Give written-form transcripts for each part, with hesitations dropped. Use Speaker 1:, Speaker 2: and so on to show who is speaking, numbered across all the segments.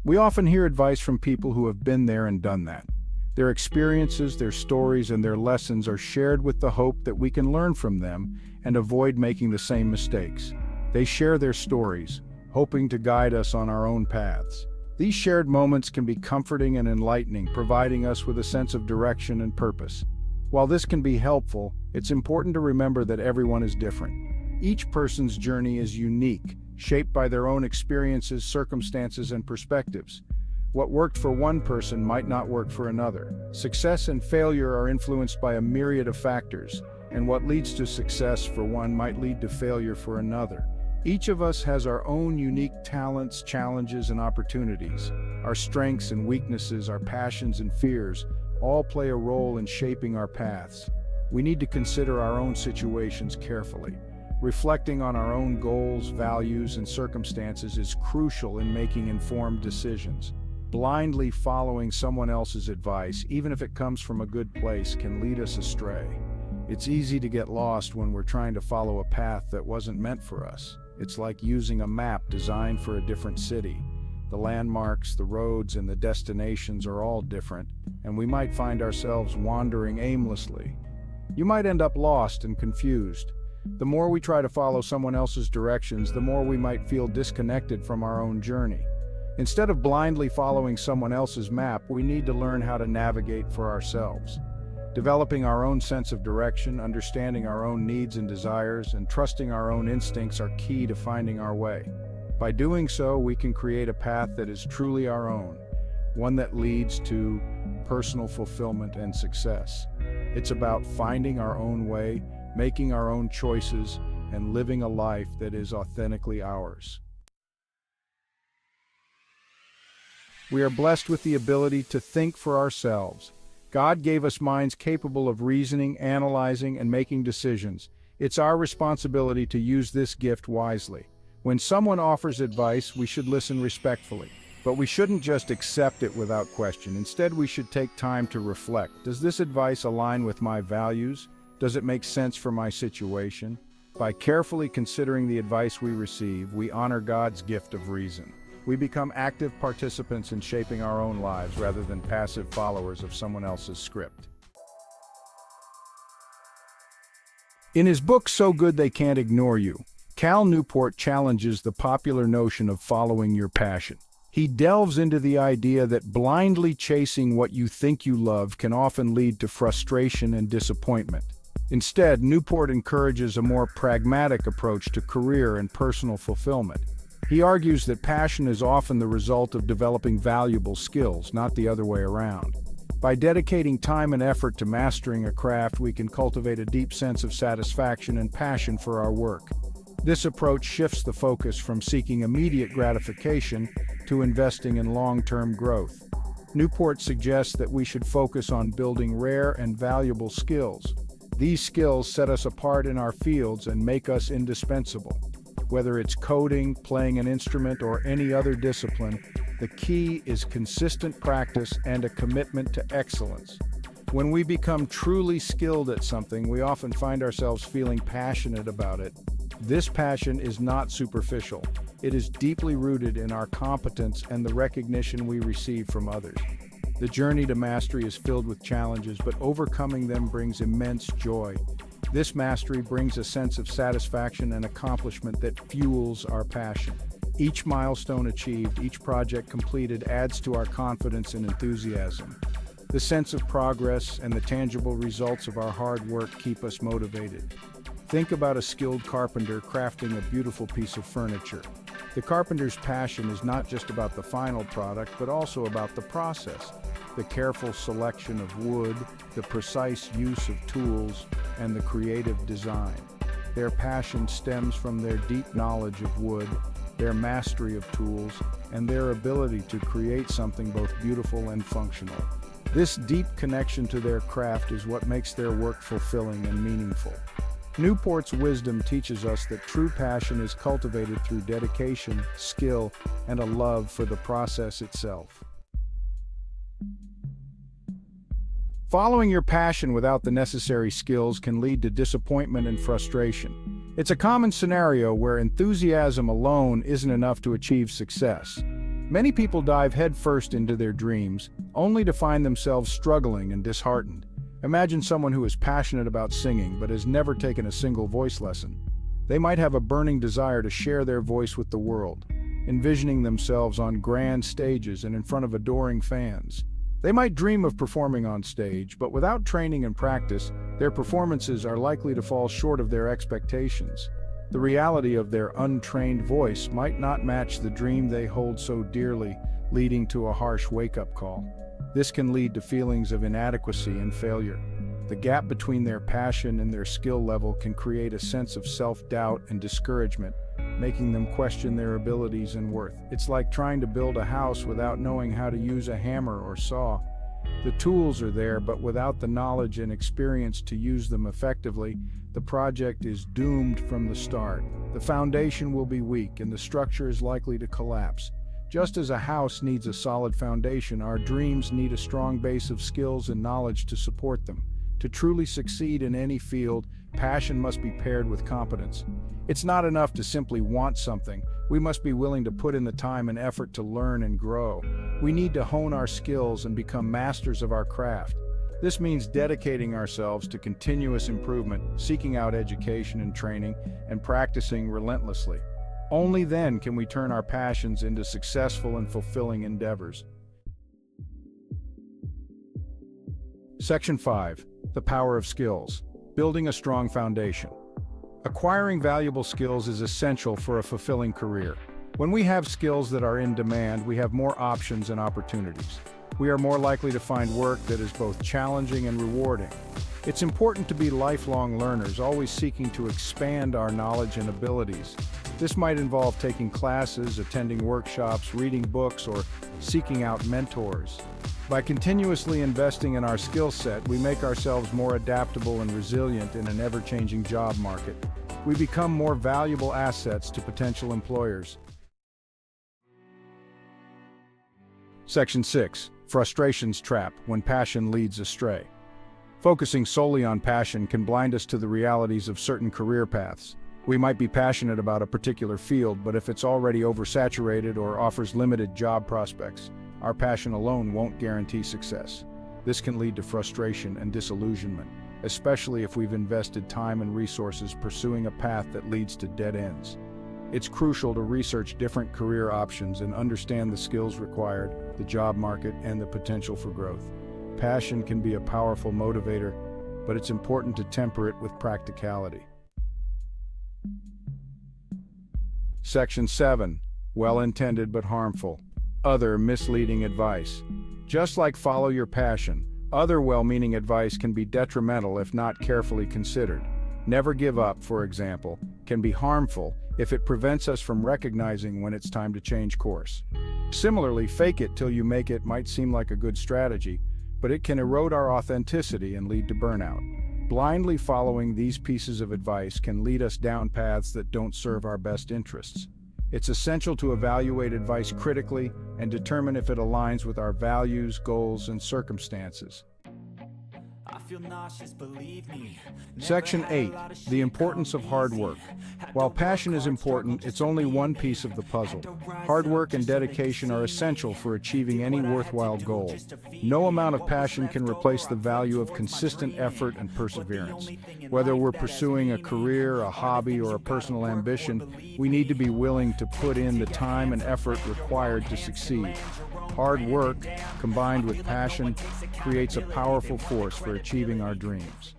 Speaker 1: We often hear advice from people who have been there and done that. Their experiences, their stories, and their lessons are shared with the hope that we can learn from them and avoid making the same mistakes. They share their stories, hoping to guide us on our own paths. These shared moments can be comforting and enlightening, providing us with a sense of direction and purpose. While this can be helpful, it's important to remember that everyone is different. Each person's journey is unique, shaped by their own experiences, circumstances, and perspectives. What worked for one person might not work for another. Success and failure are influenced by a myriad of factors, and what leads to success for one might lead to failure for another. Each of us has our own unique talents, challenges, and opportunities. Our strengths and weaknesses, our passions and fears, all play a role in shaping our paths. We need to consider our own situations carefully. Reflecting on our own goals, values, and circumstances is crucial in making informed decisions. Blindly following someone else's advice, even if it comes from a good place, can lead us astray. It's easy to get lost when we're trying to follow a path that wasn't meant for us. It's like using a map designed for a different city. The landmarks, the roads, and the destinations are all different, and we might find ourselves wandering aimlessly. You might end up lost and confused. The more we try to follow someone else's directions, the more we might feel disconnected from our own journey. Instead of blindly following someone else's map, we need to learn how to navigate for ourselves. Developing our own sense of direction, understanding our own needs and desires, and trusting our own instincts are key to finding our way. By doing so, we can create a path that is truly our own, one that leads to personal fulfillment and success. It's about finding our own way, making our own choices, and living a life that is authentically ours. We are blessed with the ability to think for ourselves. God gave us minds capable of reasoning, analyzing, and making decisions. It's our responsibility to use this gift wisely. When someone offers advice, we should listen respectfully. But we shouldn't just accept it without question. Instead, we should take time to reflect. Does this advice align with my values? Does it make sense for my situation? By carefully considering the advice we receive, we honor God's gift of reason. We become active participants in shaping our own lives rather than passive followers of someone else's script. In his book, So Good They Can't Ignore You, Cal Newport challenges the popular notion of following your passion. He delves into the idea that blindly chasing what you think you love can often lead to frustration and disappointment. Instead, Newport encourages a more pragmatic approach to career and personal fulfillment. He argues that passion is often the result of developing valuable skills, not the other way around. By dedicating time and effort to mastering a craft, we can cultivate a deep sense of satisfaction and passion for our work. This approach shifts the focus from seeking immediate gratification to investing in long-term growth. Newport suggests that we should focus on building rare and valuable skills. These skills set us apart in our fields and make us indispensable. Whether it's coding, playing an instrument, or any other discipline, the key is consistent practice and a commitment to excellence. When we become truly skilled at something, we often find ourselves feeling passionate about it. This passion is not superficial. It is deeply rooted in our competence and the recognition we receive from others. The journey to mastery is filled with challenges, but overcoming them brings immense joy. This mastery brings a sense of satisfaction and accomplishment that fuels our passion. Each milestone achieved, each project completed adds to our confidence and enthusiasm. The sense of progress and the tangible results of our hard work keep us motivated. Think about a skilled carpenter crafting a beautiful piece of furniture. The carpenter's passion is not just about the final product, but also about the process. The careful selection of wood, the precise use of tools, and the creative design. Their passion stems from their deep knowledge of wood, their mastery of tools, and their ability to create something both beautiful and functional. This deep connection to their craft is what makes their work fulfilling and meaningful. Newport's wisdom teaches us that true passion is cultivated through dedication, skill, and a love for the process itself. Following your passion without the necessary skills can lead to disappointment and frustration. It's a common scenario where enthusiasm alone isn't enough to achieve success. Many people dive headfirst into their dreams, only to find themselves struggling and disheartened. Imagine someone who is passionate about singing but has never taken a single voice lesson. They might have a burning desire to share their voice with the world, envisioning themselves on grand stages and in front of adoring fans. They might dream of performing on stage, but without training and practice, their performances are likely to fall short of their expectations. The reality of their untrained voice might not match the dream they hold so dearly, leading to a harsh wake-up call. This can lead to feelings of inadequacy and failure. The gap between their passion and their skill level can create a sense of self-doubt and discouragement, making them question their abilities and worth. It's like trying to build a house without knowing how to use a hammer or saw. The tools are there, but without the knowledge and experience to use them effectively, the project is doomed from the start. The foundation will be weak and the structure is likely to collapse. Just as a house needs a solid foundation, our dreams need a strong base of skills and knowledge to support them. To truly succeed in any field, passion must be paired with competence. It's not enough to simply want something. We must be willing to put in the time and effort to learn and grow. We need to hone our skills and become masters of our craft. This means dedicating ourselves to continuous improvement, seeking out education and training, and practicing relentlessly. Only then can we turn our passions into successful and fulfilling endeavors. Section 5. The power of skills. Building a strong foundation. Acquiring valuable skills is essential for a fulfilling career. When we have skills that are in demand, we have more options and opportunities. We are more likely to find work that is both challenging and rewarding. It's important to be lifelong learners, always seeking to expand our knowledge and abilities. This might involve taking classes, attending workshops, reading books, or seeking out mentors. By continuously investing in our skill set, we make ourselves more adaptable and resilient in an ever-changing job market. We become more valuable assets to potential employers. Section 6. Frustration's trap when passion leads astray. Focusing solely on passion can blind us to the realities of certain career paths. We might be passionate about a particular field, but if it's already oversaturated or offers limited job prospects, our passion alone won't guarantee success. This can lead to frustration and disillusionment, especially if we've invested time and resources pursuing a path that leads to dead ends. It's crucial to research different career options and understand the skills required, the job market, and the potential for growth. Passion can be a powerful motivator, but it's important to temper it with practicality. Section 7. Well-intended but harmful. Other misleading advice. Just like follow your passion, other well-meaning advice can be detrimental if not carefully considered. Never give up, for example, can be harmful if it prevents us from recognizing when it's time to change course. Similarly, fake it till you make it might seem like a good strategy, but it can erode our authenticity and lead to burnout. Blindly following these pieces of advice can lead us down paths that don't serve our best interests. It's essential to evaluate advice critically and determine if it aligns with our values, goals, and circumstances. Section 8. The importance of hard work. While passion is important, it's only one piece of the puzzle. Hard work and dedication are essential for achieving any worthwhile goal. No amount of passion can replace the value of consistent effort and perseverance. Whether we're pursuing a career, a hobby, or a personal ambition, we need to be willing to put in the time and effort required to succeed. Hard work, combined with passion, creates a powerful force for achieving our dreams.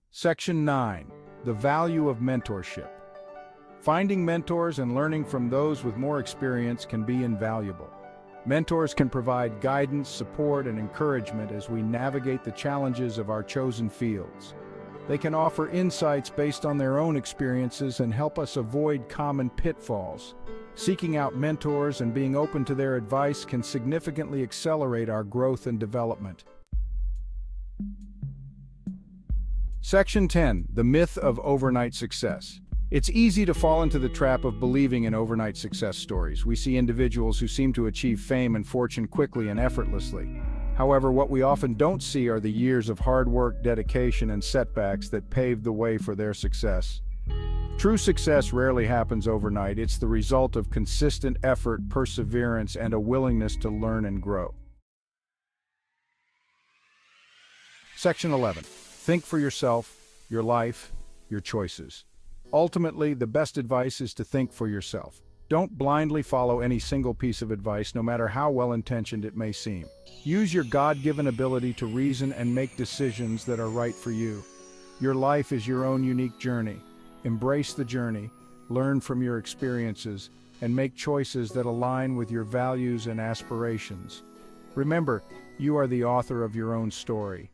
Speaker 1: Section 9. The value of mentorship. Finding mentors and learning from those with more experience can be invaluable. Mentors can provide guidance, support, and encouragement as we navigate the challenges of our chosen fields. They can offer insights based on their own experiences and help us avoid common pitfalls. Seeking out mentors and being open to their advice can significantly accelerate our growth and development. Section 10. The myth of overnight success. It's easy to fall into the trap of believing in overnight success stories. We see individuals who seem to achieve fame and fortune quickly and effortlessly. However, what we often don't see are the years of hard work, dedication, and setbacks that paved the way for their success. True success rarely happens overnight. It's the result of consistent effort, perseverance, and a willingness to learn and grow. Section 11. Think for yourself, your life, your choices. Ultimately, the best advice is to think for yourself. Don't blindly follow any single piece of advice, no matter how well-intentioned it may seem. Use your God-given ability to reason and make decisions that are right for you. Your life is your own unique journey. Embrace the journey, learn from your experiences, and make choices that align with your values and aspirations. Remember, you are the author of your own story.